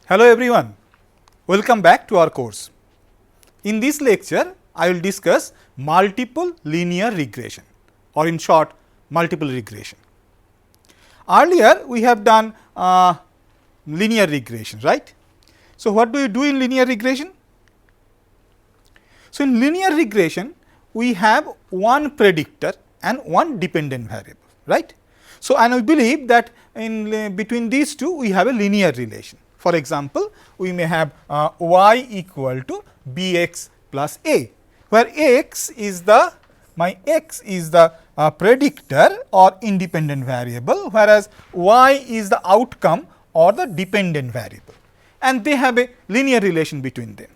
Hello everyone, welcome back to our course. In this lecture, I will discuss multiple linear regression, or in short multiple regression. Earlier we have done linear regression, right. So, what do you do in linear regression? So, in linear regression we have one predictor and one dependent variable, right. So, and we believe that in between these two we have a linear relation. For example, we may have y equal to bx plus a, where x is the predictor or independent variable, whereas y is the outcome or the dependent variable, and they have a linear relation between them.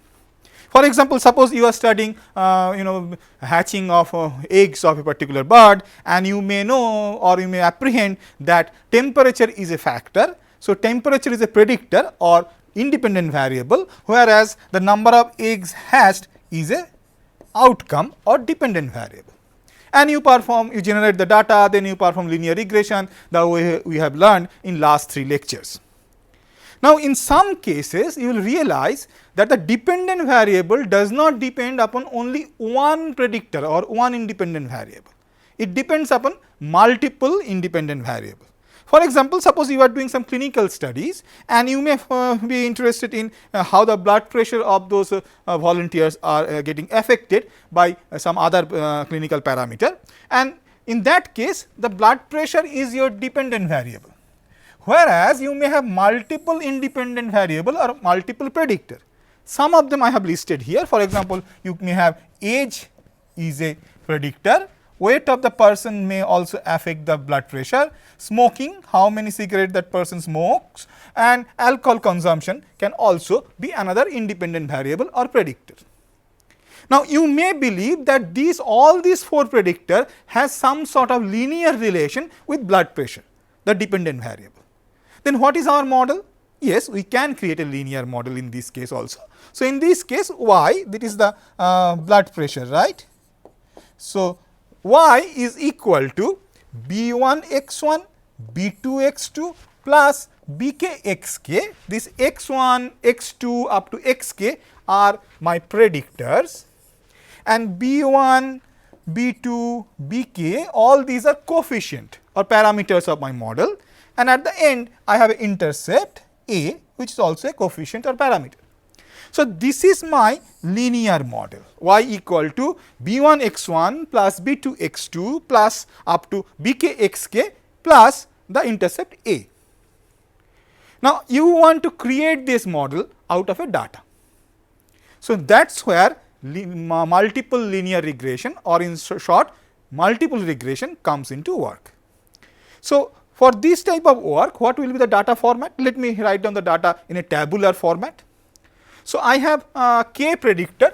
For example, suppose you are studying hatching of eggs of a particular bird, and you may know or you may apprehend that temperature is a factor. So, temperature is a predictor or independent variable, whereas the number of eggs hatched is a outcome or dependent variable. And you generate the data, then you perform linear regression, the way we have learned in last 3 lectures. Now, in some cases you will realize that the dependent variable does not depend upon only one predictor or one independent variable. It depends upon multiple independent variables. For example, suppose you are doing some clinical studies and you may be interested in how the blood pressure of those volunteers are getting affected by some other clinical parameter, and in that case the blood pressure is your dependent variable, whereas you may have multiple independent variable or multiple predictor. Some of them I have listed here. For example, you may have age is a predictor, weight of the person may also affect the blood pressure, smoking, how many cigarettes that person smokes, and alcohol consumption can also be another independent variable or predictor. Now, you may believe that all these 4 predictor has some sort of linear relation with blood pressure, the dependent variable. Then what is our model? Yes, we can create a linear model in this case also. So, in this case y, that is the blood pressure, right. So, y is equal to b1 x1 b2 x2 plus bk xk. This x1 x2 up to xk are my predictors, and b1 b2 bk, all these are coefficient or parameters of my model, and at the end I have an intercept a, which is also a coefficient or parameter. So, this is my linear model, y equal to b1 x1 plus b2 x2 plus up to bk xk plus the intercept a. Now, you want to create this model out of a data. So, that is where multiple linear regression, or in short multiple regression, comes into work. So, for this type of work, what will be the data format? Let me write down the data in a tabular format. So, I have k predictor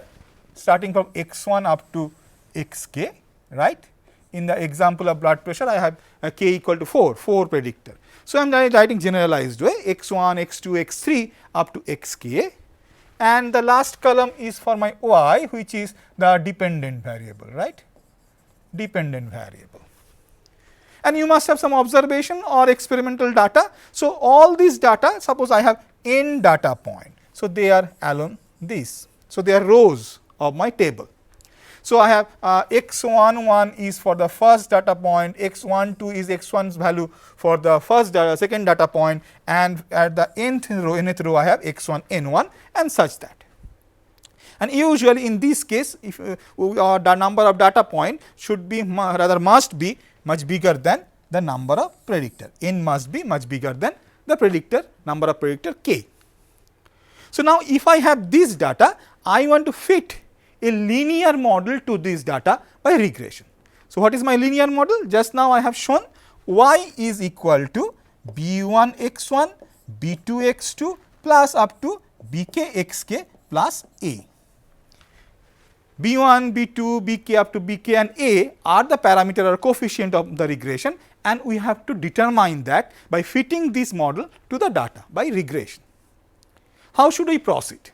starting from x1 up to xk, right. In the example of blood pressure, I have k equal to 4 predictor. So, I am writing generalized way x1, x2, x3 up to xk, and the last column is for my y, which is the dependent variable, right, dependent variable. And you must have some observation or experimental data. So, all these data, suppose I have n data point. So, they are along this. So, they are rows of my table. So, I have x11 is for the first data point, x12 is x1's value for the second data point, and at the nth row I have x1 n1 and such that. And usually in this case, if the number of data point should be must be much bigger than the number of predictor. N must be much bigger than the predictor, number of predictor k. So, now if I have this data, I want to fit a linear model to this data by regression. So, what is my linear model? Just now I have shown y is equal to b1 x1 b2 x2 plus up to bk xk plus a. b1, b2, bk up to bk and a are the parameter or coefficient of the regression, and we have to determine that by fitting this model to the data by regression. How should we proceed?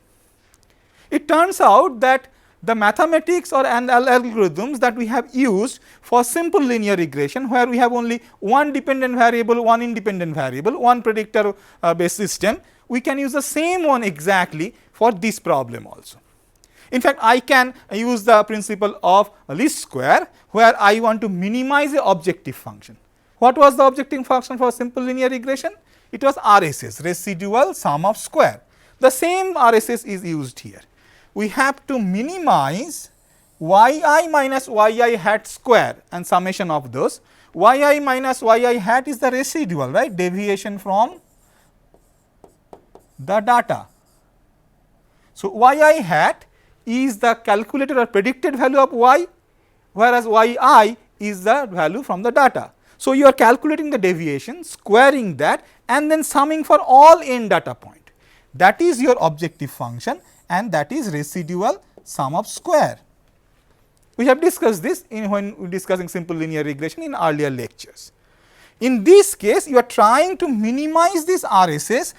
It turns out that the mathematics or algorithms that we have used for simple linear regression, where we have only one dependent variable, one independent variable, one predictor based system, we can use the same one exactly for this problem also. In fact, I can use the principle of least square, where I want to minimize the objective function. What was the objective function for simple linear regression? It was RSS, residual sum of square. The same RSS is used here. We have to minimize yi minus yi hat square and summation of those. Yi minus yi hat is the residual, right, deviation from the data. So, yi hat is the calculated or predicted value of y, whereas yi is the value from the data. So, you are calculating the deviation, squaring that, and then summing for all n data point. That is your objective function, and that is residual sum of square. We have discussed this when discussing simple linear regression in earlier lectures. In this case, you are trying to minimize this RSS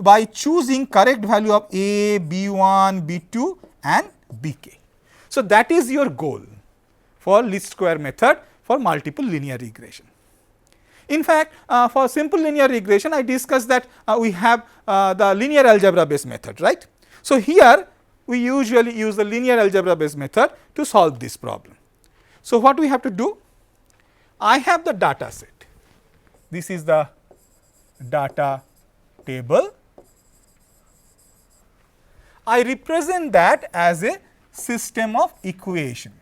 by choosing correct value of A, B1, B2 and Bk. So, that is your goal for least square method for multiple linear regression. In fact, for simple linear regression, I discussed that we have the linear algebra based method, right. So, here we usually use the linear algebra based method to solve this problem. So, what we have to do? I have the data set. This is the data table. I represent that as a system of equation.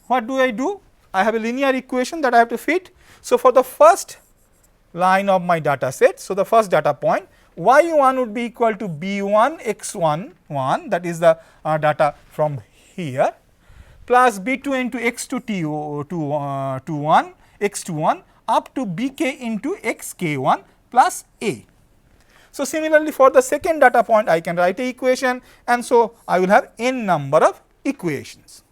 What do? I have a linear equation that I have to fit. So, for the first line of my data set, so the first data point, y1 would be equal to b1 x1 1, that is the data from here, plus b2 into x2 t 1 x2 1 up to bk into xk1 plus a. So, similarly for the second data point, I can write a equation, and so I will have n number of equations.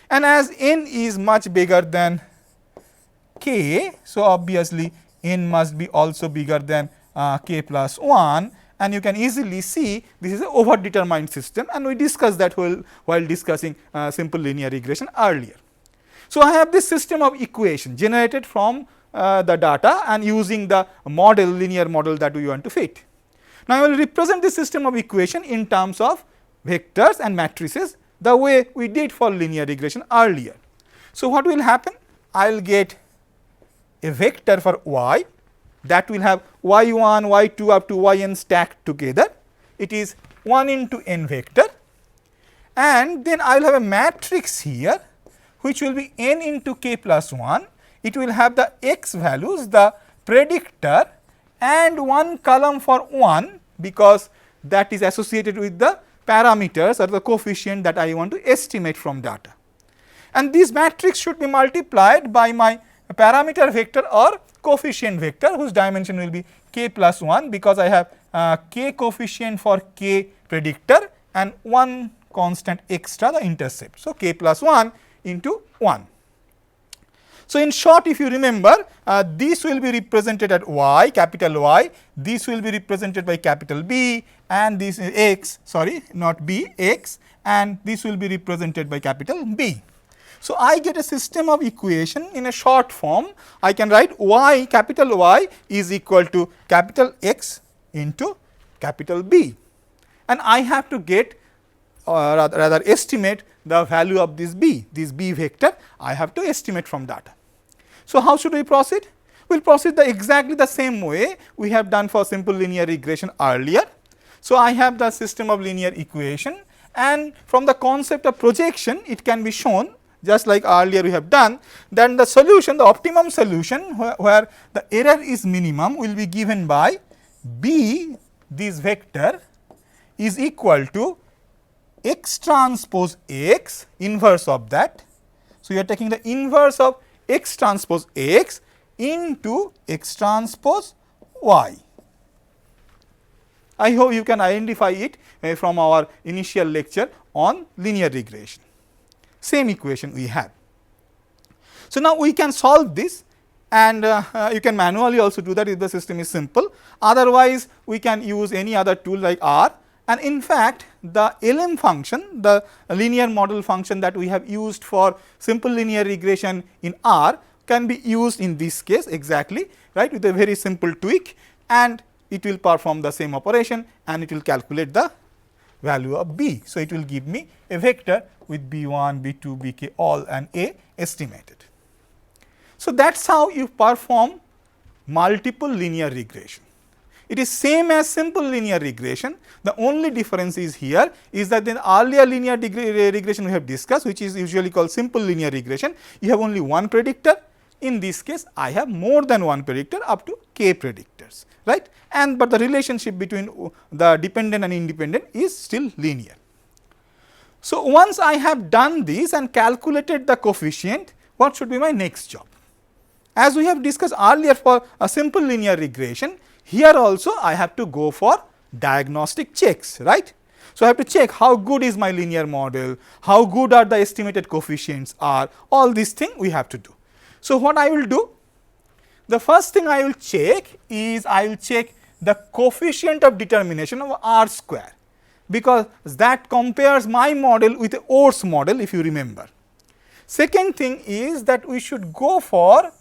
And as n is much bigger than k, so obviously n must be also bigger than k plus 1, and you can easily see this is a overdetermined system, and we discussed that while discussing simple linear regression earlier. So, I have this system of equation generated from the data and using the model, linear model that we want to fit. Now, I will represent this system of equation in terms of vectors and matrices the way we did for linear regression earlier. So, what will happen? I will get a vector for y that will have y1, y2 up to yn stacked together. It is 1 into n vector, and then I will have a matrix here which will be n into k plus 1. It will have the x values, the predictor, and one column for 1, because that is associated with the parameters or the coefficient that I want to estimate from data. And this matrix should be multiplied by my parameter vector or coefficient vector, whose dimension will be k plus 1, because I have k coefficient for k predictor and one constant extra, the intercept. So, k plus 1 into 1. So, in short, if you remember, this will be represented at y, capital Y, this will be represented by capital B, and this is x, sorry, not B, x, and this will be represented by capital B. So, I get a system of equation in a short form. I can write y, capital Y is equal to capital X into capital B, and I have to get rather estimate the value of this B vector I have to estimate from data. So, how should we proceed? We will proceed exactly the same way we have done for simple linear regression earlier. So, I have the system of linear equation, and from the concept of projection it can be shown just like earlier we have done, then the solution, the optimum solution where the error is minimum, will be given by B, this vector, is equal to x transpose x, inverse of that. So, you are taking the inverse of x transpose x into x transpose y. I hope you can identify it from our initial lecture on linear regression. Same equation we have. So, now we can solve this, and you can manually also do that if the system is simple. Otherwise, we can use any other tool like R, and in fact, the LM function, the linear model function that we have used for simple linear regression in R, can be used in this case exactly, right, with a very simple tweak, and it will perform the same operation and it will calculate the value of B. So, it will give me a vector with B1, B2, Bk all and A estimated. So, that is how you perform multiple linear regression. It is same as simple linear regression. The only difference is here is that in earlier linear regression we have discussed, which is usually called simple linear regression, you have only one predictor. In this case, I have more than one predictor up to k predictors, right, and but the relationship between the dependent and independent is still linear. So, once I have done this and calculated the coefficient, what should be my next job? As we have discussed earlier for a simple linear regression, here also I have to go for diagnostic checks, right. So, I have to check how good is my linear model, how good are the estimated coefficients are, all these things we have to do. So, what I will do? The first thing I will check is I will check the coefficient of determination of R square, because that compares my model with a Ors model, if you remember. Second thing is that we should go for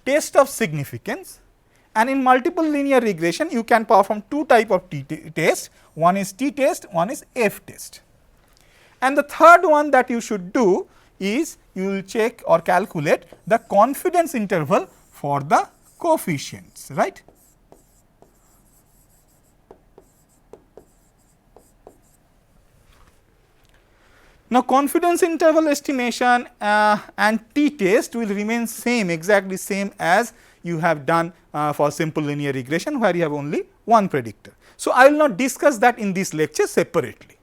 test of significance, and in multiple linear regression you can perform two type of test, one is Ttest, one is Ftest. And the third one that you should do is you will check or calculate the confidence interval for the coefficients, right. Now, confidence interval estimation and Ttest will remain same, exactly same as you have done for simple linear regression, where you have only one predictor. So, I will not discuss that in this lecture separately,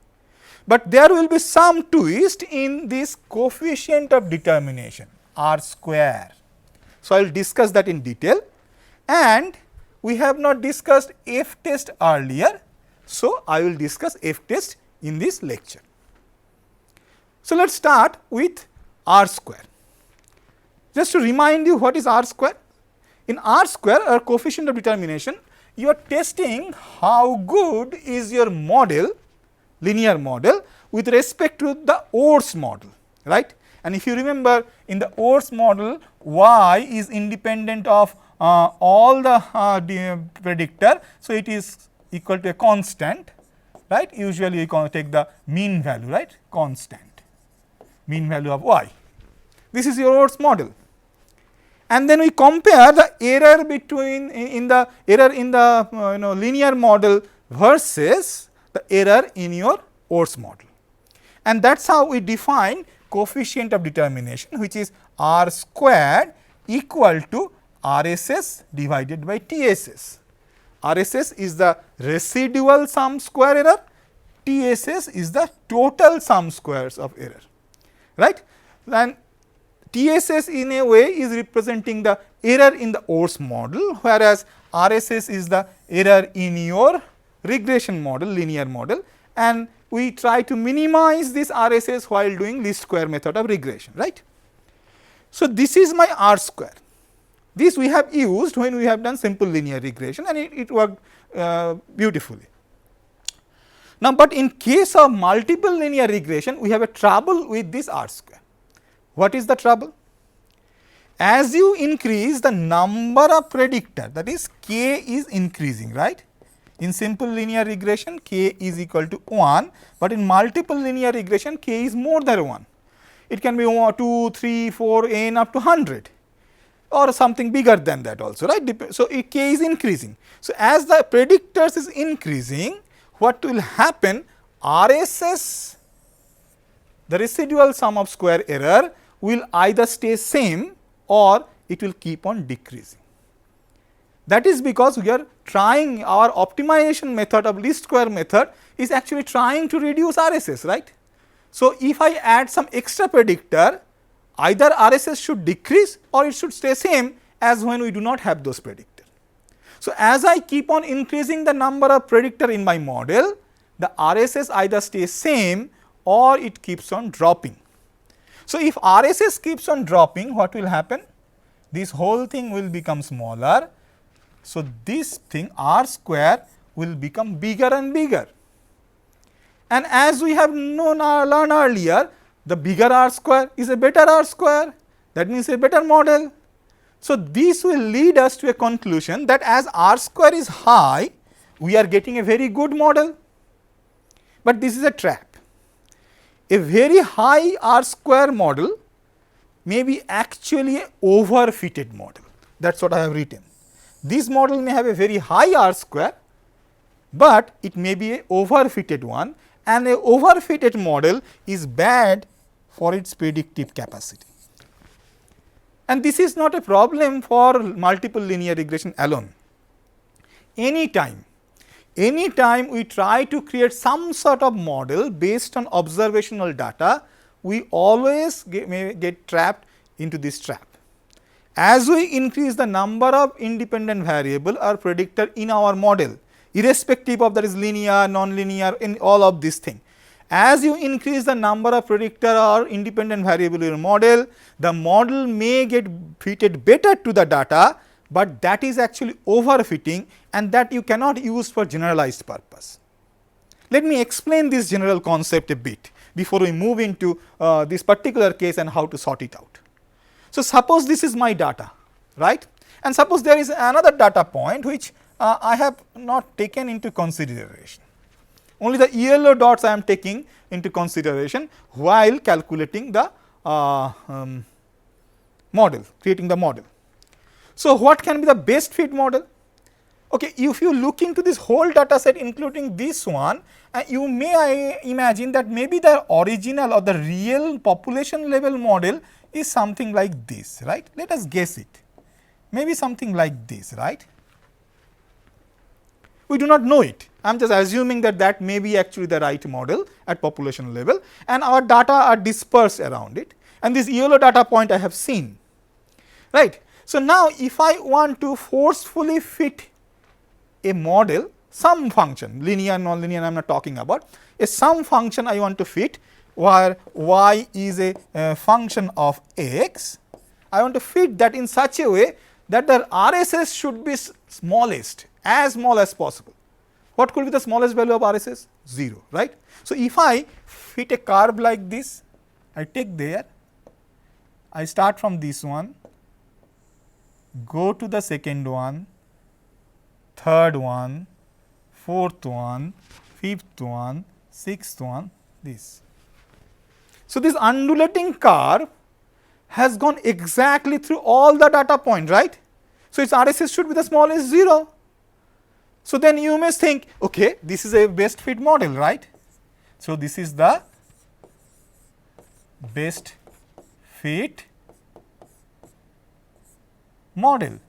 but there will be some twist in this coefficient of determination R square. So, I will discuss that in detail, and we have not discussed Ftest earlier. So, I will discuss Ftest in this lecture. So, let us start with R square. Just to remind you, what is R square? In R square, or coefficient of determination, you are testing how good is your model, linear model, with respect to the Ors model, right. And if you remember, in the Ors model, y is independent of all the predictor. So, it is equal to a constant, right. Usually, you can take the mean value, right, constant, mean value of y. This is your Ors model. And then we compare the error between in the linear model versus the error in your Ors model. And that is how we define coefficient of determination, which is R squared equal to RSS divided by TSS. RSS is the residual sum square error, TSS is the total sum squares of error, right. And TSS in a way is representing the error in the Ors model, whereas RSS is the error in your regression model, linear model, and we try to minimize this RSS while doing least square method of regression, right. So, this is my R square. This we have used when we have done simple linear regression, and it worked beautifully. Now, but in case of multiple linear regression, we have a trouble with this R square. What is the trouble? As you increase the number of predictor, that is k is increasing, right. In simple linear regression, k is equal to 1, but in multiple linear regression, k is more than 1. It can be 2, 3, 4, n up to 100 or something bigger than that also, right. So, k is increasing. So, as the predictors is increasing, what will happen? RSS, the residual sum of square error, will either stay same or it will keep on decreasing. That is because we are trying, our optimization method of least square method is actually trying to reduce RSS, right. So, if I add some extra predictor, either RSS should decrease or it should stay same as when we do not have those predictor. So, as I keep on increasing the number of predictor in my model, the RSS either stays same or it keeps on dropping. So, if RSS keeps on dropping, what will happen? This whole thing will become smaller. So, this thing R square will become bigger and bigger. And as we have learned earlier, the bigger R square is a better R square, that means a better model. So, this will lead us to a conclusion that as R square is high, we are getting a very good model, but this is a trap. A very high R square model may be actually a overfitted model. That is what I have written. This model may have a very high R square, but it may be a overfitted one, and a overfitted model is bad for its predictive capacity. And this is not a problem for multiple linear regression alone. Anytime we try to create some sort of model based on observational data, we always may get trapped into this trap. As we increase the number of independent variable or predictor in our model, irrespective of that is linear, non-linear, in all of these things, as you increase the number of predictor or independent variable in your model, the model may get fitted better to the data, but that is actually overfitting, and that you cannot use for generalized purpose. Let me explain this general concept a bit before we move into this particular case and how to sort it out. So, suppose this is my data, right, and suppose there is another data point which I have not taken into consideration. Only the yellow dots I am taking into consideration while calculating the model, creating the model. So, what can be the best fit model? Okay, if you look into this whole data set including this one, you may imagine that maybe the original or the real population level model is something like this, right. Let us guess it, maybe something like this, right. We do not know it. I am just assuming that that may be actually the right model at population level, and our data are dispersed around it, and this yellow data point I have seen, right. So, now if I want to forcefully fit a model, some function, linear, non-linear I am not talking about, a some function I want to fit where y is a function of x, I want to fit that in such a way that the RSS should be smallest, as small as possible. What could be the smallest value of RSS? 0, right. So, if I fit a curve like this, I take there, I start from this one, go to the second one, third one, fourth one, fifth one, sixth one, this. So, this undulating curve has gone exactly through all the data points, right. So, its RSS should be the smallest 0. So, then you may think, okay, this is a best fit model, right. So, this is the best fit model.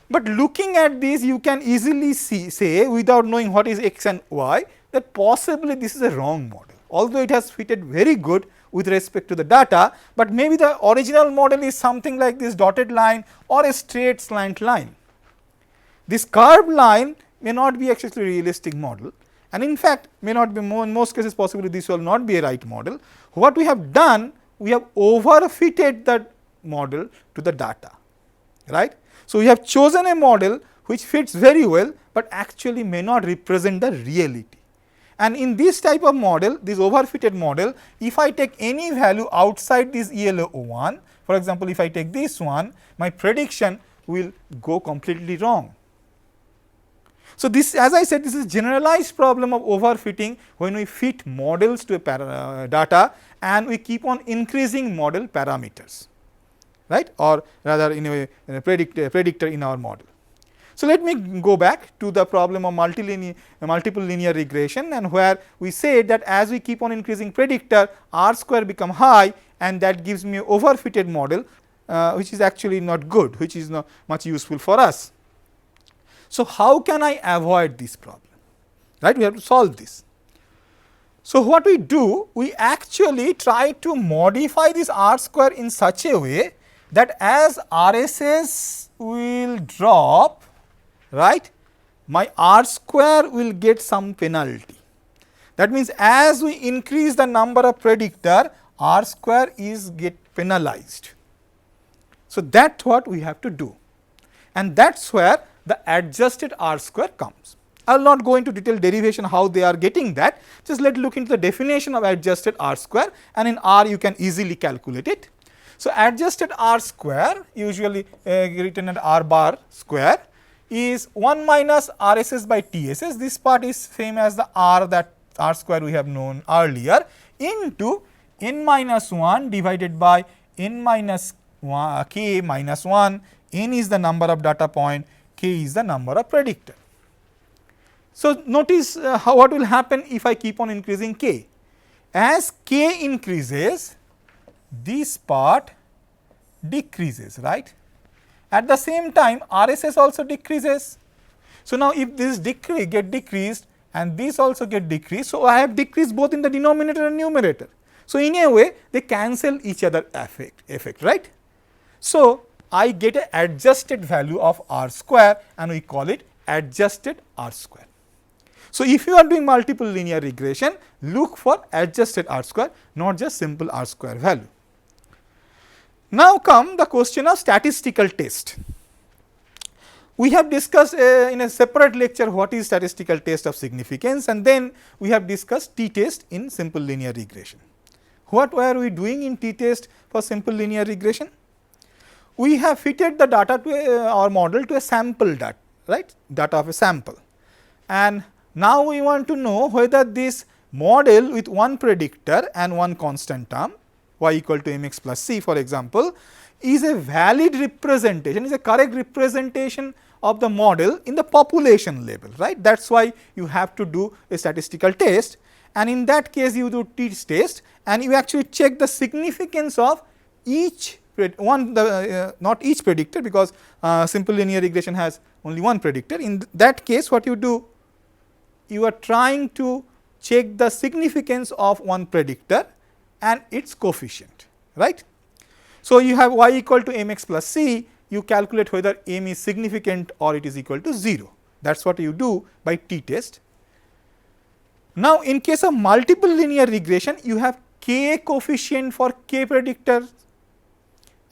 But looking at this, you can easily say without knowing what is x and y, that possibly this is a wrong model, although it has fitted very good with respect to the data, but maybe the original model is something like this dotted line or a straight slant line. This curved line may not be actually a realistic model, and in fact, may not be in most cases possibly this will not be a right model. What we have done, we have overfitted that model to the data, right. So, we have chosen a model which fits very well, but actually may not represent the reality. And in this type of model, this overfitted model, if I take any value outside this yellow one, for example, if I take this one, my prediction will go completely wrong. So, this, as I said, this is a generalized problem of overfitting when we fit models to a data and we keep on increasing model parameters, right, or rather in a predictor in our model. So, let me go back to the problem of multiple linear regression, and where we say that as we keep on increasing predictor, R square become high, and that gives me overfitted model, which is actually not good, which is not much useful for us. So, how can I avoid this problem, right? We have to solve this. So, what we do, we actually try to modify this R square in such a way that as RSS will drop, right, my R square will get some penalty. That means, as we increase the number of predictor, R square is get penalized. So, that is what we have to do, and that is where the adjusted R square comes. I will not go into detailed derivation how they are getting that, just let us look into the definition of adjusted R square, and in R you can easily calculate it. So, adjusted R square, usually written at R bar square, is 1 minus RSS by TSS. This part is same as the R, that R square we have known earlier, into n minus 1 divided by n minus k minus 1. N is the number of data point, k is the number of predictor. So, notice what will happen if I keep on increasing k. As k increases, this part decreases, right. At the same time, RSS also decreases. So, now if this get decreased and this also get decreased, so I have decreased both in the denominator and numerator. So, in a way they cancel each other effect, right. So, I get an adjusted value of R square and we call it adjusted R square. So, if you are doing multiple linear regression, look for adjusted R square, not just simple R square value. Now, come the question of statistical test. We have discussed in a separate lecture what is statistical test of significance, and then we have discussed t-test in simple linear regression. What were we doing in t-test for simple linear regression? We have fitted the data to our model to a sample data, right, data of a sample, and now we want to know whether this model with one predictor and one constant term y equal to mx plus c, for example, is a valid representation, is a correct representation of the model in the population level, right. That is why you have to do a statistical test, and in that case you do t-test and you actually check the significance of each not each predictor, because simple linear regression has only one predictor. In that case, what you do, you are trying to check the significance of one predictor and its coefficient, right. So, you have y equal to mx plus c, you calculate whether m is significant or it is equal to 0. That is what you do by t-test. Now, in case of multiple linear regression, you have k coefficient for k predictor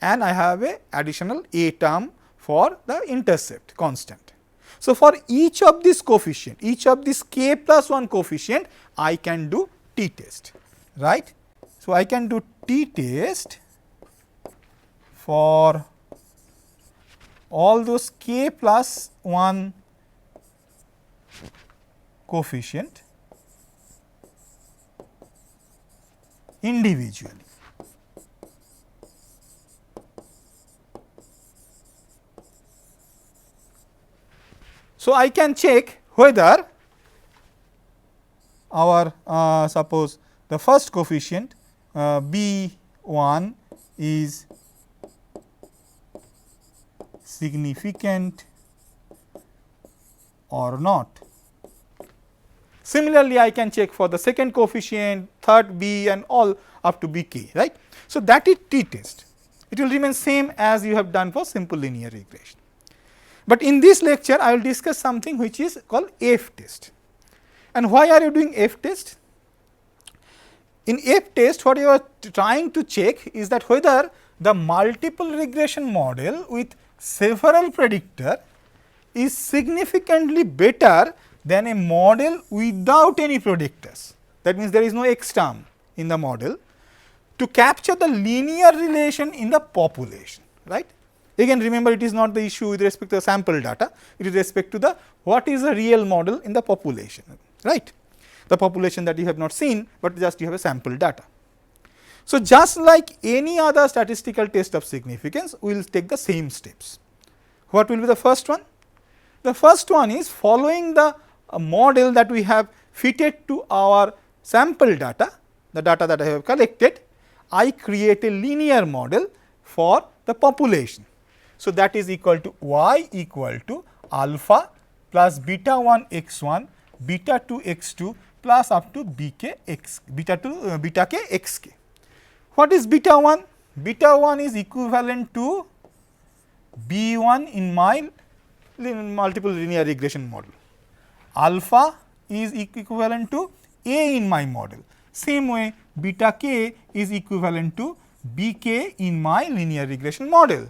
and I have a additional a term for the intercept constant. So, for each of this coefficient, each of this k plus 1 coefficient, I can do t-test, right. So, I can do t-test for all those k plus 1 coefficient individually. So, I can check whether our suppose the first coefficient B1 is significant or not. Similarly, I can check for the second coefficient, third B and all up to Bk, right. So, that is t-test. It will remain same as you have done for simple linear regression. But in this lecture, I will discuss something which is called F-test. And why are you doing F-test? In F-test, what you are trying to check is that whether the multiple regression model with several predictor is significantly better than a model without any predictors. That means, there is no X term in the model to capture the linear relation in the population, right. Again, remember, it is not the issue with respect to the sample data, it is respect to the what is a real model in the population, right. The population that you have not seen, but just you have a sample data. So, just like any other statistical test of significance, we will take the same steps. What will be the first one? The first one is following the model that we have fitted to our sample data, the data that I have collected, I create a linear model for the population. So, that is equal to y equal to alpha plus beta 1 x 1, beta 2 x 2 plus up to beta k x k. What is beta 1? Beta 1 is equivalent to B 1 in my multiple linear regression model. Alpha is equivalent to A in my model. Same way, beta k is equivalent to Bk in my linear regression model.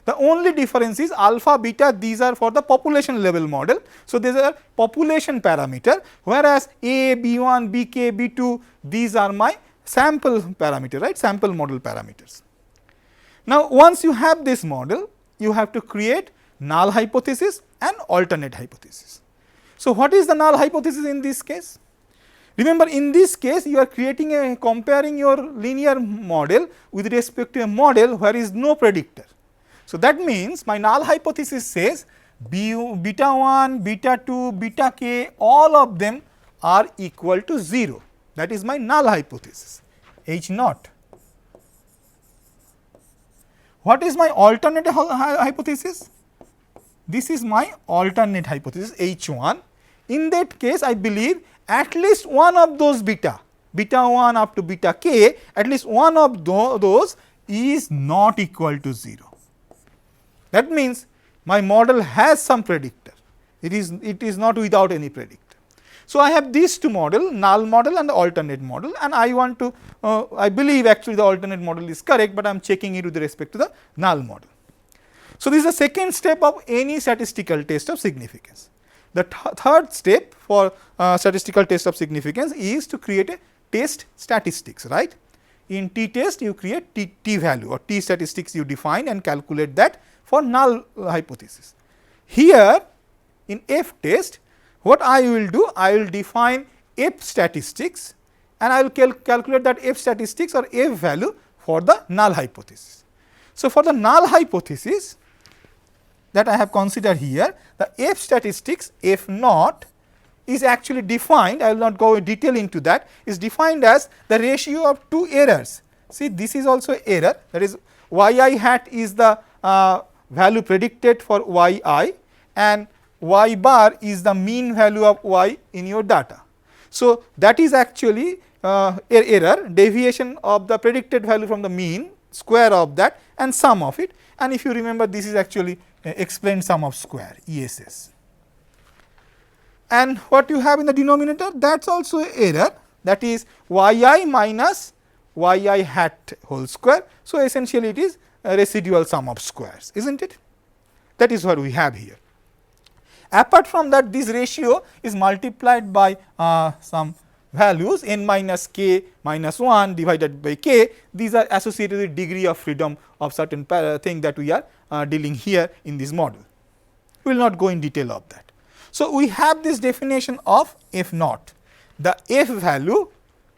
The only difference is alpha, beta, these are for the population level model. So, these are population parameter, whereas A, B1, Bk, B2, these are my sample parameter, right, sample model parameters. Now, once you have this model, you have to create null hypothesis and alternate hypothesis. So, what is the null hypothesis in this case? Remember, in this case you are comparing your linear model with respect to a model where is no predictor. So, that means my null hypothesis says beta 1, beta 2, beta k, all of them are equal to 0. That is my null hypothesis, H naught. What is my alternate hypothesis? This is my alternate hypothesis, H 1. In that case, I believe at least one of those beta 1 up to beta k, at least one of those is not equal to 0. That means my model has some predictor, it is not without any predictor. So, I have these two model, null model and the alternate model, and I want to I believe actually the alternate model is correct, but I am checking it with respect to the null model. So, this is the second step of any statistical test of significance. The third step for statistical test of significance is to create a test statistics, right. In Ttest you create t value or t statistics you define and calculate that for null hypothesis. Here in F test, what I will do? I will define F statistics and I will calculate that F statistics or F value for the null hypothesis. So, for the null hypothesis that I have considered here, the F statistics F naught is actually defined, I will not go in detail into that, is defined as the ratio of two errors. See, this is also error, that is yi hat is the value predicted for yi and y bar is the mean value of y in your data. So, that is actually error, deviation of the predicted value from the mean, square of that and sum of it, and if you remember, this is actually explained sum of square, ESS. And what you have in the denominator, that is also error, that is yi minus yi hat whole square. So, essentially it is a residual sum of squares, is not it? That is what we have here. Apart from that, this ratio is multiplied by some values n minus k minus 1 divided by k. These are associated with degree of freedom of certain thing that we are dealing here in this model. We will not go in detail of that. So, we have this definition of F naught, the F value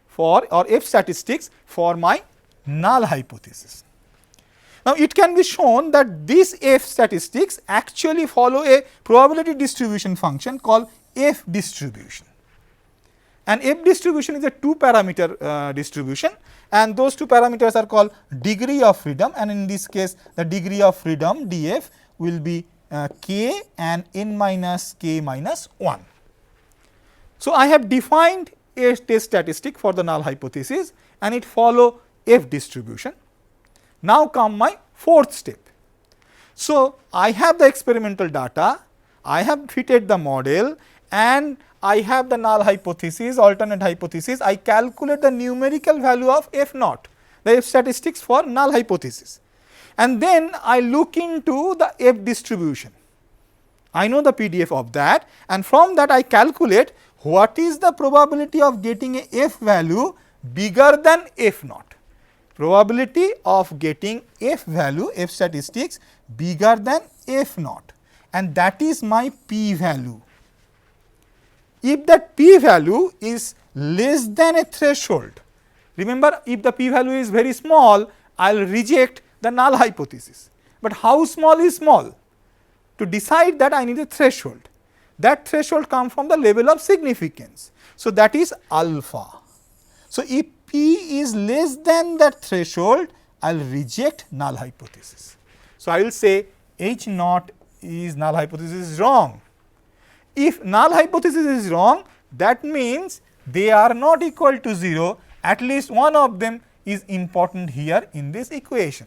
for or F statistics for my null hypothesis. Now, it can be shown that these F statistics actually follow a probability distribution function called F distribution. And F distribution is a two parameter distribution, and those two parameters are called degree of freedom, and in this case the degree of freedom df will be k and n minus k minus 1. So, I have defined a test statistic for the null hypothesis and it follow F distribution. Now, come my fourth step. So, I have the experimental data, I have fitted the model and I have the null hypothesis, alternate hypothesis. I calculate the numerical value of F naught, the F statistics for null hypothesis, and then I look into the F distribution. I know the PDF of that, and from that I calculate what is the probability of getting a F value bigger than F naught. Probability of getting F value, F statistics bigger than F naught, and that is my p value. If that p value is less than a threshold, remember if the p value is very small, I will reject the null hypothesis. But how small is small? To decide that I need a threshold. That threshold comes from the level of significance. So, that is alpha. So, if p is less than that threshold, I will reject null hypothesis. So, I will say H naught is null hypothesis is wrong. If null hypothesis is wrong, that means they are not equal to 0, at least one of them is important here in this equation.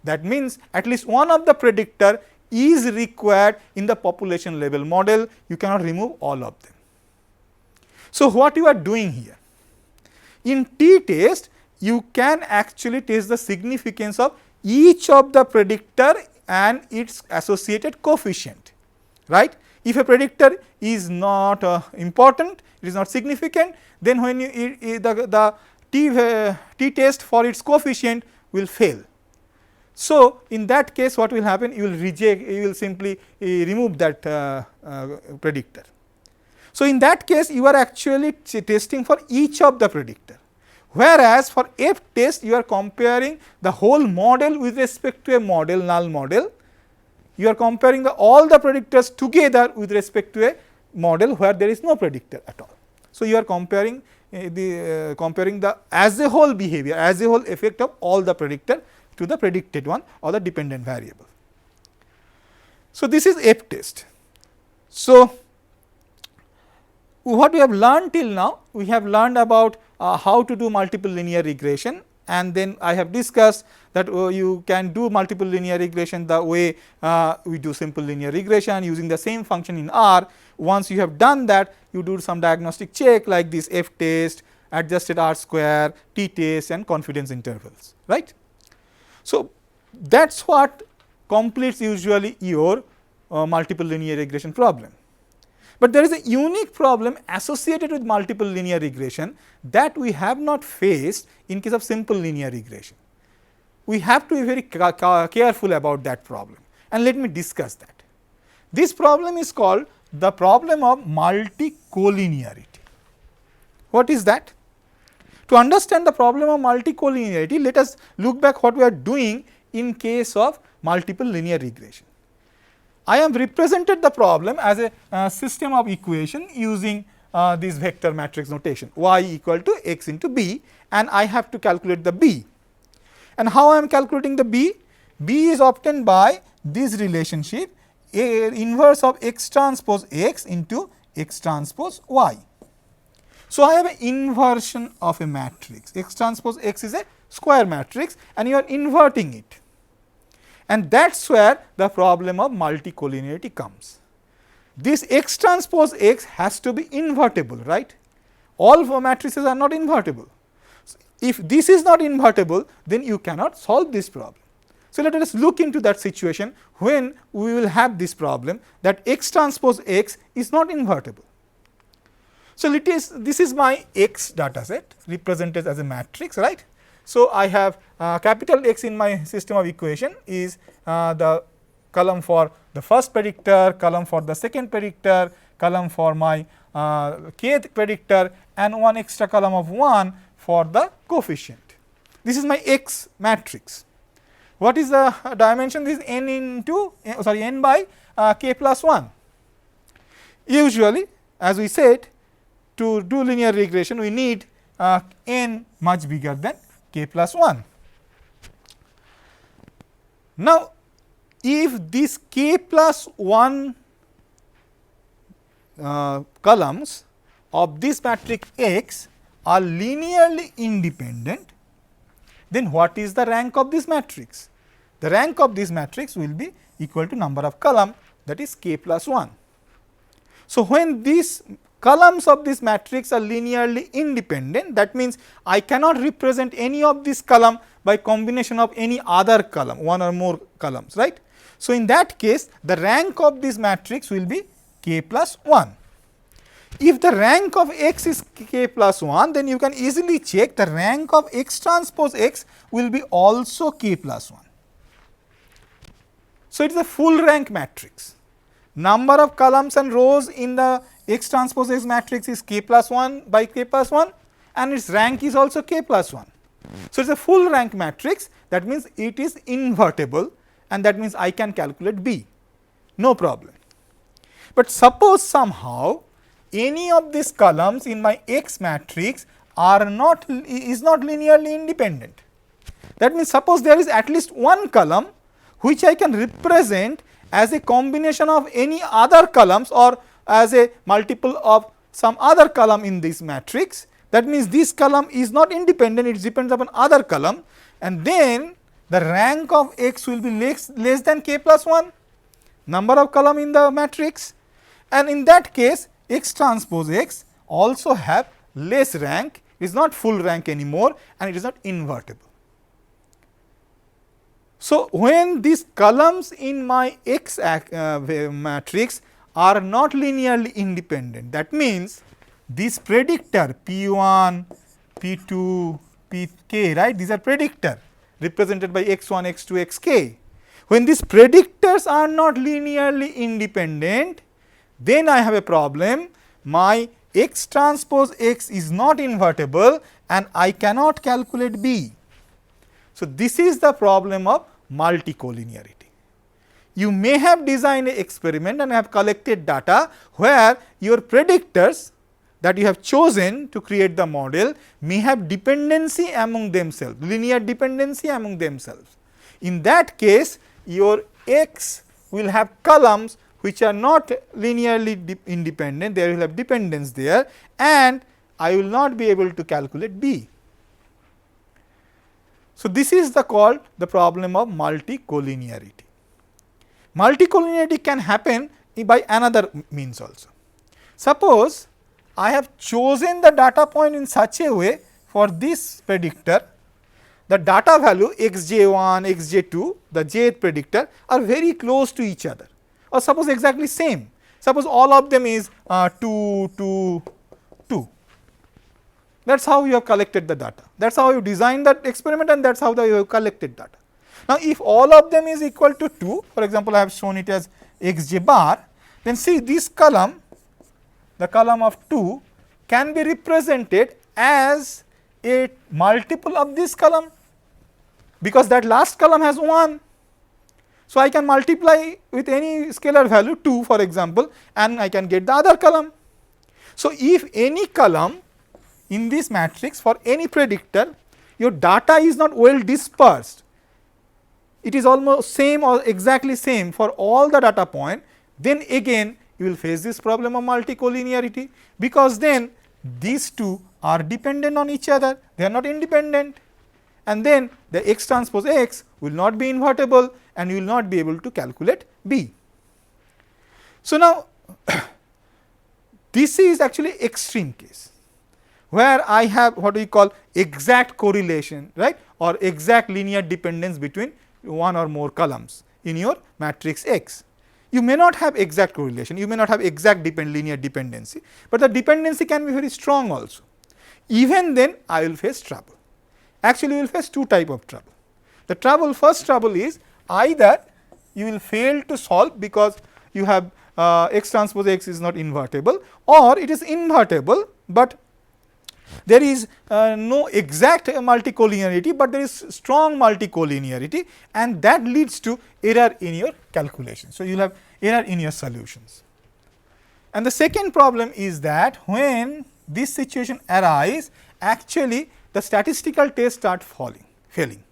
That means at least one of the predictor is required in the population level model, you cannot remove all of them. So, what you are doing here? In Ttest, you can actually test the significance of each of the predictor and its associated coefficient, right. If a predictor is not important, it is not significant, then when you the t test for its coefficient will fail. So, in that case what will happen? You will reject, you will simply remove that predictor. So, in that case you are actually testing for each of the predictor, whereas for F test you are comparing the whole model with respect to a model, null model. You are comparing all the predictors together with respect to a model where there is no predictor at all. So, you are comparing the as a whole behavior, as a whole effect of all the predictor to the predicted one or the dependent variable. So, this is F test. So, what we have learned till now, we have learned about how to do multiple linear regression, and then I have discussed that you can do multiple linear regression the way we do simple linear regression using the same function in R. Once you have done that, you do some diagnostic check like this F test, adjusted R square, Ttest and confidence intervals, right. So, that is what completes usually your multiple linear regression problem. But there is a unique problem associated with multiple linear regression that we have not faced in case of simple linear regression. We have to be very careful about that problem, and let me discuss that. This problem is called the problem of multicollinearity. What is that? To understand the problem of multicollinearity, let us look back what we are doing in case of multiple linear regression. I have represented the problem as a system of equation using this vector matrix notation y equal to x into b, and I have to calculate the b. And how I am calculating the b? B is obtained by this relationship A inverse of x transpose x into x transpose y. So, I have an inversion of a matrix, x transpose x is a square matrix and you are inverting it, and that is where the problem of multicollinearity comes. This x transpose x has to be invertible, right. All matrices are not invertible. So, if this is not invertible, then you cannot solve this problem. So, let us look into that situation when we will have this problem that x transpose x is not invertible. So, this is my x data set represented as a matrix, right. So, I have capital X in my system of equation is the column for the first predictor, column for the second predictor, column for my kth predictor, and one extra column of 1 for the coefficient. This is my X matrix. What is the dimension? This is n into n by k plus 1. Usually, as we said, to do linear regression we need n much bigger than k plus 1. Now, if this k plus 1 columns of this matrix X are linearly independent, then what is the rank of this matrix? The rank of this matrix will be equal to number of column, that is k plus 1. So, when these columns of this matrix are linearly independent, that means I cannot represent any of this column by combination of any other column, one or more columns, right. So, in that case the rank of this matrix will be k plus 1. If the rank of X is k plus 1, then you can easily check the rank of X transpose X will be also k plus 1. So, it is a full rank matrix. Number of columns and rows in the X transpose X matrix is k plus 1 by k plus 1, and its rank is also k plus 1. So, it is a full rank matrix, that means it is invertible, and that means I can calculate B, no problem. But suppose somehow any of these columns in my X matrix are not linearly independent. That means, suppose there is at least one column which I can represent as a combination of any other columns or as a multiple of some other column in this matrix. That means, this column is not independent, it depends upon other column, and then the rank of X will be less than k plus 1 number of column in the matrix, and in that case X transpose X also have less rank, is not full rank anymore, and it is not invertible. So, when these columns in my X matrix are not linearly independent, that means this predictor P1, P2, Pk, right, these are predictor, represented by x1, x2, xk. When these predictors are not linearly independent, then I have a problem. My x transpose x is not invertible and I cannot calculate B. So, this is the problem of multicollinearity. You may have designed an experiment and have collected data where your predictors that you have chosen to create the model may have dependency among themselves, linear dependency among themselves. In that case, your x will have columns which are not linearly independent, there will have dependence there, and I will not be able to calculate B. So, this is called the problem of multicollinearity. Multicollinearity can happen by another means also. Suppose I have chosen the data point in such a way for this predictor, the data value xj1, xj2, the jth predictor are very close to each other, or suppose exactly same. Suppose all of them is 2, 2, 2. That is how you have collected the data. That is how you designed that experiment and that is how you have collected data. Now, if all of them is equal to 2, for example, I have shown it as xj bar, then see this column, the column of 2 can be represented as a multiple of this column, because that last column has 1. So, I can multiply with any scalar value 2 for example, and I can get the other column. So, if any column in this matrix for any predictor, your data is not well dispersed, it is almost same or exactly same for all the data point, then again you will face this problem of multicollinearity, because then these two are dependent on each other, they are not independent, and then the x transpose x will not be invertible and you will not be able to calculate B. So, now this is actually extreme case, where I have what we call exact correlation, right, or exact linear dependence between one or more columns in your matrix X. You may not have exact correlation, you may not have exact linear dependency, but the dependency can be very strong also. Even then I will face trouble. Actually, you will face two type of trouble. The first trouble is either you will fail to solve because you have x transpose x is not invertible, or it is invertible, but there is no exact multicollinearity, but there is strong multicollinearity, and that leads to error in your calculation. So, you will have error in your solutions. And the second problem is that when this situation arises, actually the statistical test start failing.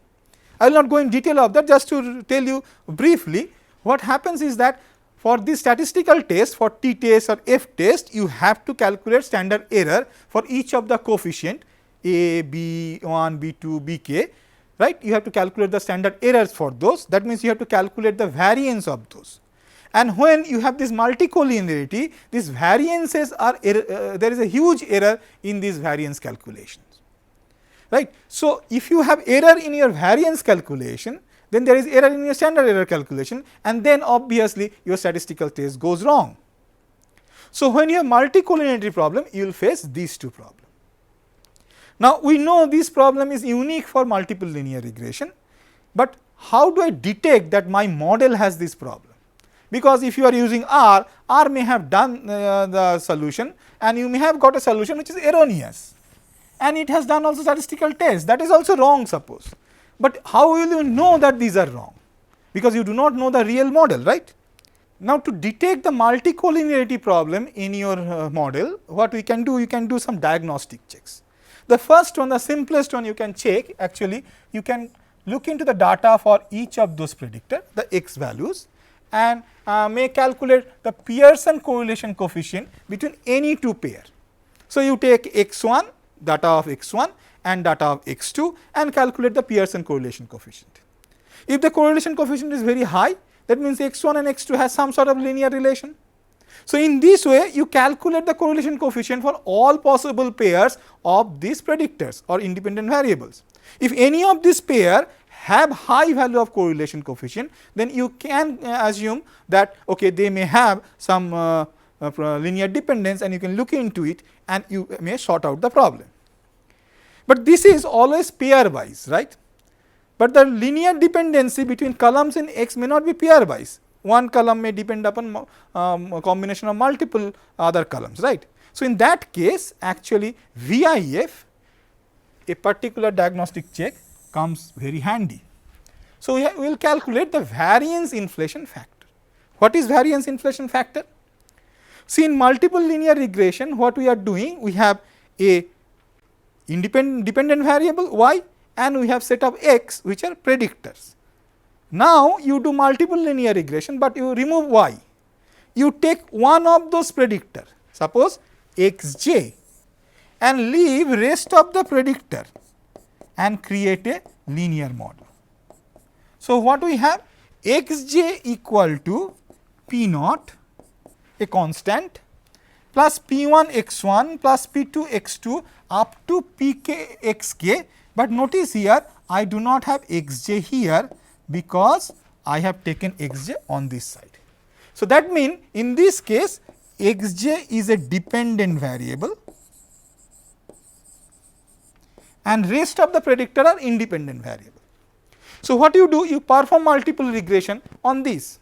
I will not go in detail of that, just to tell you briefly what happens is that for this statistical test, for Ttest or Ftest, you have to calculate standard error for each of the coefficient a, b1, b2, bk, right. You have to calculate the standard errors for those, that means you have to calculate the variance of those. And when you have this multicollinearity, these variances are there is a huge error in these variance calculations, right. So, if you have error in your variance calculation, then there is error in your standard error calculation, and then obviously your statistical test goes wrong. So, when you have multicollinearity problem, you will face these two problems. Now, we know this problem is unique for multiple linear regression, but how do I detect that my model has this problem? Because if you are using R may have done the solution and you may have got a solution which is erroneous, and it has done also statistical test, that is also wrong suppose. But how will you know that these are wrong? Because you do not know the real model, right. Now, to detect the multicollinearity problem in your model, what we can do, you can do some diagnostic checks. The first one, the simplest one you can check, actually you can look into the data for each of those predictor, the x values, and may calculate the Pearson correlation coefficient between any two pair. So, you take x1, data of x1 and data of x2 and calculate the Pearson correlation coefficient. If the correlation coefficient is very high, that means x1 and x2 has some sort of linear relation. So, in this way you calculate the correlation coefficient for all possible pairs of these predictors or independent variables. If any of this pair have high value of correlation coefficient, then you can assume that okay, they may have some linear dependence, and you can look into it and you may sort out the problem. But this is always pairwise, right. but the linear dependency between columns in X may not be pairwise. One column may depend upon a combination of multiple other columns, right. So, in that case actually VIF, a particular diagnostic check, comes very handy. So, we will calculate the variance inflation factor. What is variance inflation factor? See, in multiple linear regression, what we are doing, we have a dependent variable y and we have set of x which are predictors. Now, you do multiple linear regression, but you remove y. You take one of those predictor, suppose xj, and leave rest of the predictor and create a linear model. So, what we have, xj equal to p naught, a constant, plus p1 x1 plus p2 x2 up to pk xk, but notice here I do not have xj here because I have taken xj on this side. So, that means in this case xj is a dependent variable and rest of the predictor are independent variable. So, what you do, you perform multiple regression on this.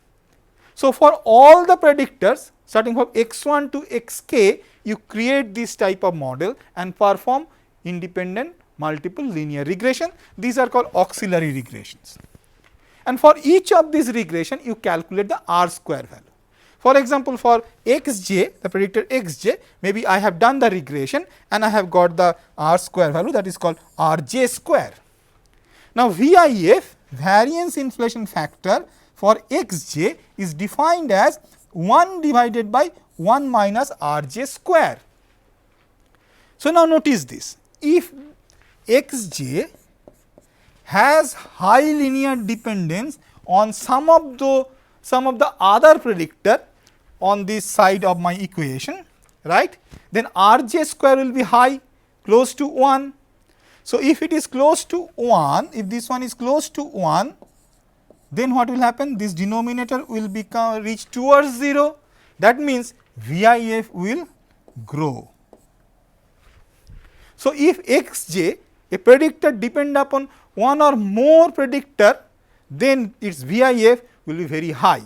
So, for all the predictors starting from x1 to xk, you create this type of model and perform independent multiple linear regression. These are called auxiliary regressions. And for each of these regression, you calculate the R-square value. For example, for xj, the predictor xj, maybe I have done the regression and I have got the R-square value, that is called Rj square. Now, VIF, variance inflation factor, for xj is defined as 1 divided by 1 minus Rj square. So, now notice this, if xj has high linear dependence on some of the other predictor on this side of my equation, right, then Rj square will be high, close to 1. So, if it is close to 1, if this one is close to 1, then what will happen? This denominator will reach towards 0. That means VIF will grow. So, if xj, a predictor depend upon one or more predictor, then its VIF will be very high.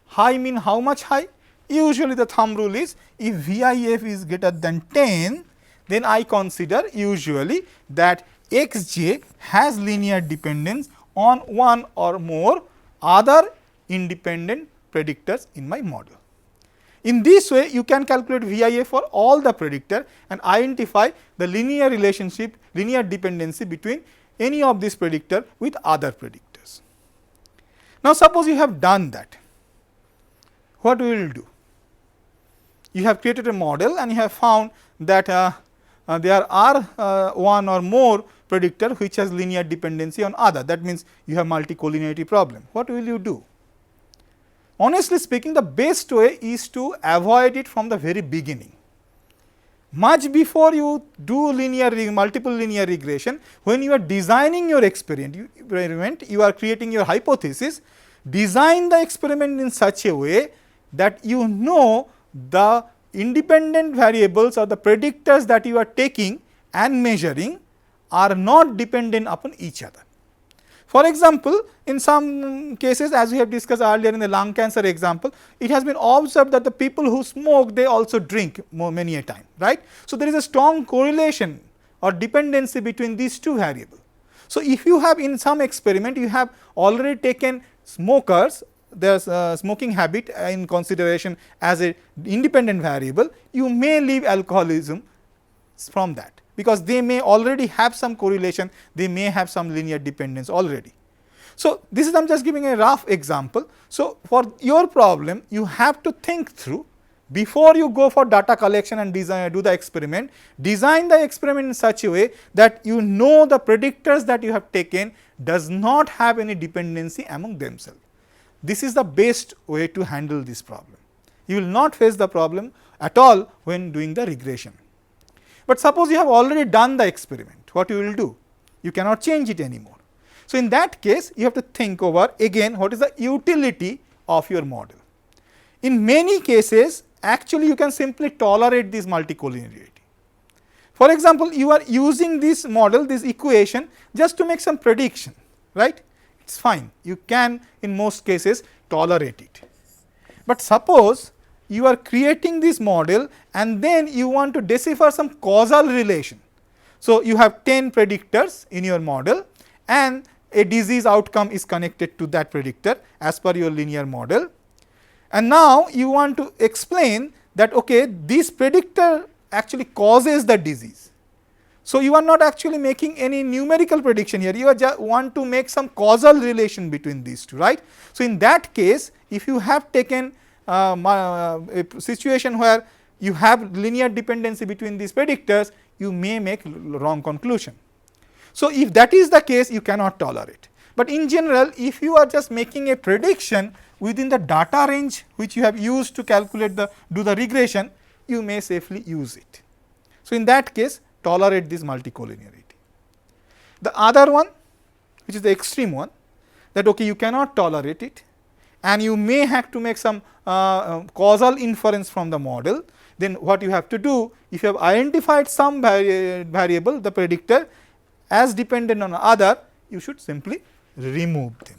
High mean how much high? Usually the thumb rule is, if VIF is greater than 10, then I consider usually that xj has linear dependence on one or more other independent predictors in my model. In this way, you can calculate VIF for all the predictor and identify the linear relationship, linear dependency between any of these predictor with other predictors. Now, suppose you have done that, what we will do? You have created a model and you have found that there are one or more predictor which has linear dependency on other, that means you have multicollinearity problem. What will you do? Honestly speaking, the best way is to avoid it from the very beginning. Much before you do multiple linear regression, when you are designing your experiment, you are creating your hypothesis, design the experiment in such a way that you know the independent variables or the predictors that you are taking and measuring are not dependent upon each other. For example, in some cases, as we have discussed earlier in the lung cancer example, it has been observed that the people who smoke, they also drink many a time, right. So, there is a strong correlation or dependency between these two variables. So, if you have in some experiment, you have already taken smokers, their smoking habit in consideration as an independent variable, you may leave alcoholism from that, because they may already have some correlation, they may have some linear dependence already. So, this is I am just giving a rough example. So, for your problem, you have to think through before you go for data collection and do the experiment, design the experiment in such a way that you know the predictors that you have taken does not have any dependency among themselves. This is the best way to handle this problem. You will not face the problem at all when doing the regression. But suppose you have already done the experiment, what you will do? You cannot change it anymore. So, in that case, you have to think over again what is the utility of your model. In many cases, actually you can simply tolerate this multicollinearity. For example, you are using this model, this equation just to make some prediction, right. It is fine, you can in most cases tolerate it. But suppose you are creating this model and then you want to decipher some causal relation. So, you have 10 predictors in your model and a disease outcome is connected to that predictor as per your linear model. And now, you want to explain that okay, this predictor actually causes the disease. So, you are not actually making any numerical prediction here, you are just want to make some causal relation between these two, right. So, in that case, if you have taken a situation where you have linear dependency between these predictors, you may make wrong conclusion. So, if that is the case, you cannot tolerate. But in general, if you are just making a prediction within the data range which you have used to calculate do the regression, you may safely use it. So, in that case, tolerate this multicollinearity. The other one, which is the extreme one, that okay, you cannot tolerate it and you may have to make some causal inference from the model. Then what you have to do, if you have identified some variable, the predictor as dependent on other, you should simply remove them.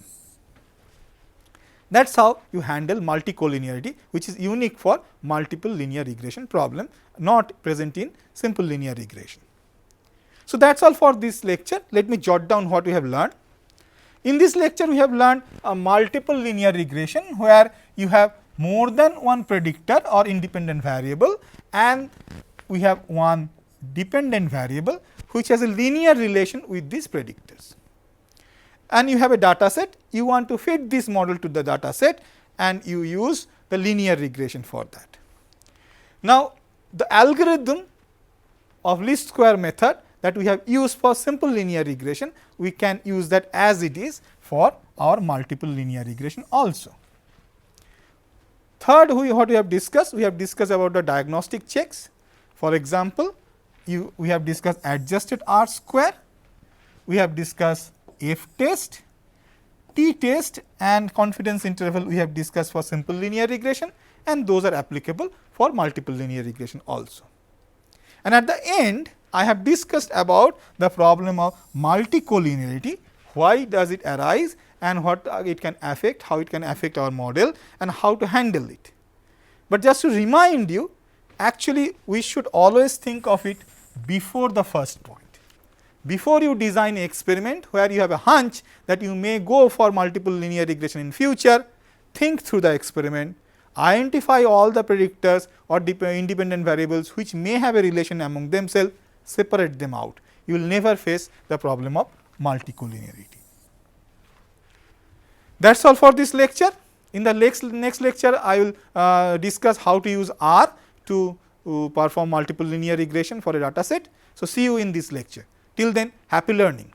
That is how you handle multicollinearity, which is unique for multiple linear regression problem, not present in simple linear regression. So, that is all for this lecture. Let me jot down what we have learned. In this lecture, we have learned a multiple linear regression, where you have more than one predictor or independent variable and we have one dependent variable which has a linear relation with these predictors. And you have a data set, you want to fit this model to the data set and you use the linear regression for that. Now, the algorithm of least square method that we have used for simple linear regression, we can use that as it is for our multiple linear regression also. Third, what we have discussed about the diagnostic checks. For example, we have discussed adjusted R-square, we have discussed F-test, T-test and confidence interval we have discussed for simple linear regression, and those are applicable for multiple linear regression also. And at the end, I have discussed about the problem of multicollinearity, why does it arise and what it can affect, how it can affect our model and how to handle it. But just to remind you, actually we should always think of it before the first point. Before you design an experiment where you have a hunch that you may go for multiple linear regression in future, think through the experiment, identify all the predictors or independent variables which may have a relation among themselves, separate them out. You will never face the problem of multicollinearity. That is all for this lecture. In the next lecture, I will discuss how to use R to perform multiple linear regression for a data set. So, see you in this lecture. Till then, happy learning.